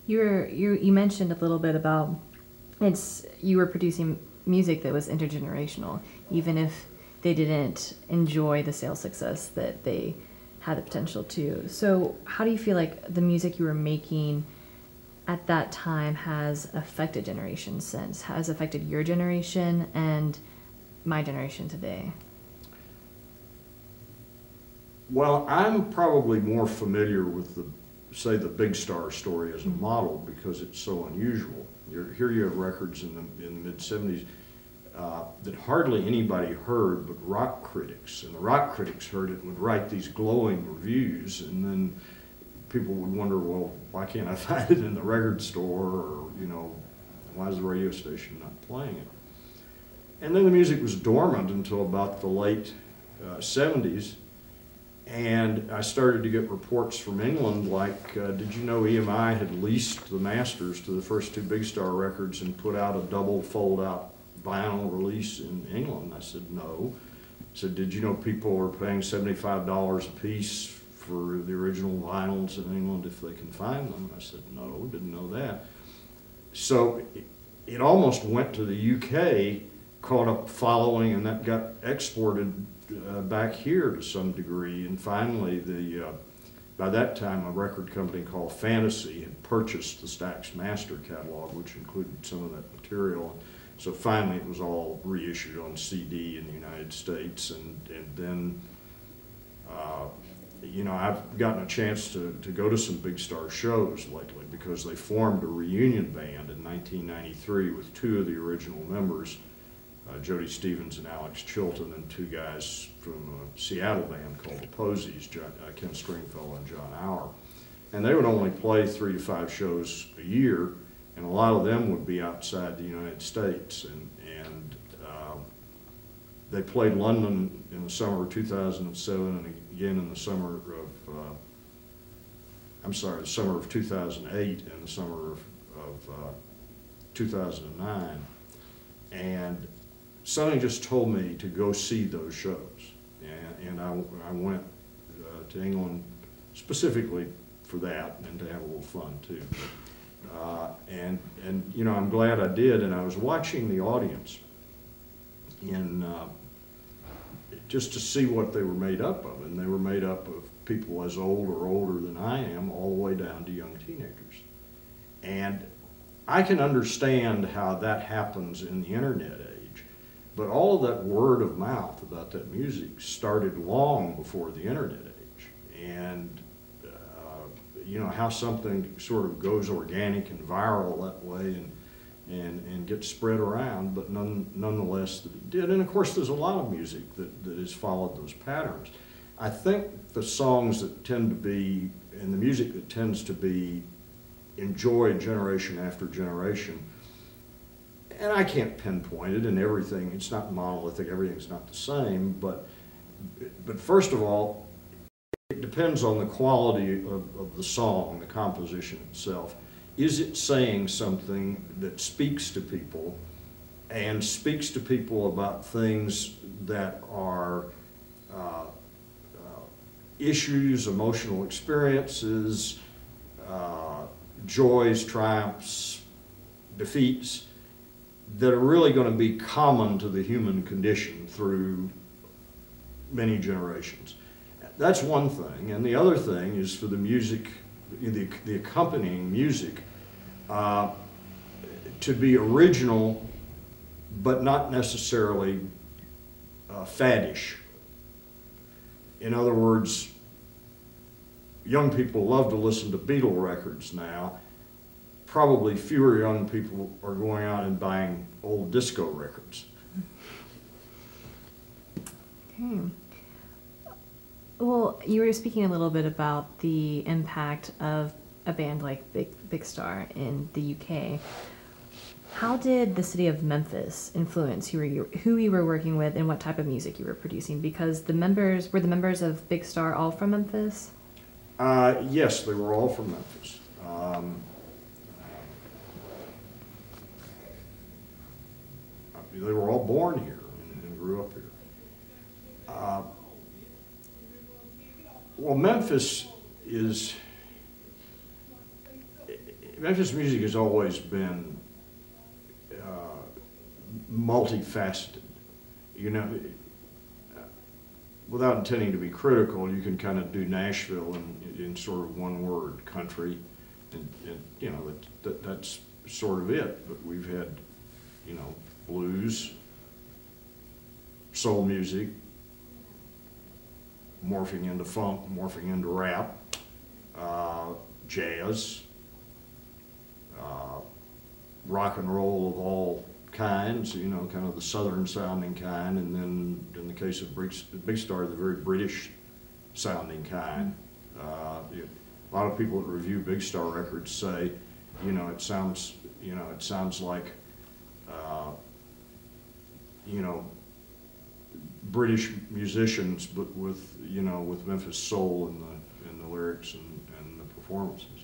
You mentioned a little bit about you were producing music that was intergenerational, even if they didn't enjoy the sales success that they had the potential to. So how do you feel like the music you were making at that time has affected generations since, has affected your generation and my generation today? Well, I'm probably more familiar with the Big Star story as a model because it's so unusual. Here you have records in the mid-70s that hardly anybody heard but rock critics. And the rock critics heard it and would write these glowing reviews, and then people would wonder, well, why can't I find it in the record store, or, why is the radio station not playing it? And then the music was dormant until about the late 70s. And I started to get reports from England like, did you know EMI had leased the masters to the first two Big Star records and put out a double fold-out vinyl release in England? I said, no. I said, did you know people were paying $75 a piece for the original vinyls in England if they can find them? I said, no, didn't know that. So it almost went to the UK, caught up following, and that got exported back here to some degree. And finally, by that time, a record company called Fantasy had purchased the Stax Master catalog, which included some of that material. So finally, it was all reissued on CD in the United States. And then, I've gotten a chance to go to some Big Star shows lately because they formed a reunion band in 1993 with two of the original members, Jody Stevens and Alex Chilton, and two guys from a Seattle band called the Posies, Ken Stringfellow and John Auer. And they would only play 3 to 5 shows a year, and a lot of them would be outside the United States. And they played London in the summer of 2007 and again in the summer of, the summer of 2008 and the summer of 2009. And something just told me to go see those shows, and I went to England specifically for that and to have a little fun too. And I'm glad I did. And I was watching the audience just to see what they were made up of, and they were made up of people as old or older than I am, all the way down to young teenagers. And I can understand how that happens in the internet age. But all of that word of mouth about that music started long before the internet age. And, how something sort of goes organic and viral that way and gets spread around, but nonetheless that it did. And of course there's a lot of music that has followed those patterns. I think the songs that tend to be, and the music that tends to be enjoyed generation after generation, and I can't pinpoint it, and everything, it's not monolithic, everything's not the same, but first of all, it depends on the quality of the song, the composition itself. Is it saying something that speaks to people, and speaks to people about things that are issues, emotional experiences, joys, triumphs, defeats, that are really going to be common to the human condition through many generations. That's one thing. And the other thing is for the music, the accompanying music, to be original, but not necessarily faddish. In other words, young people love to listen to Beatle records now. Probably fewer young people are going out and buying old disco records. Okay. Well, you were speaking a little bit about the impact of a band like Big Star in the UK. How did the city of Memphis influence who you were working with and what type of music you were producing? Because the members of Big Star all from Memphis? Yes, they were all from Memphis. They were all born here and grew up here. Well, Memphis Memphis music has always been multifaceted. You know, without intending to be critical, you can kind of do Nashville in sort of one word, country, and you know, that's sort of it. But we've had, you know, blues, soul music, morphing into funk, morphing into rap, jazz, rock and roll of all kinds, you know, kind of the southern sounding kind, and then in the case of Big Star, the very British sounding kind. A lot of people that review Big Star records say, you know, it sounds like, you know, British musicians, but with, you know, with Memphis soul in the lyrics and the performances.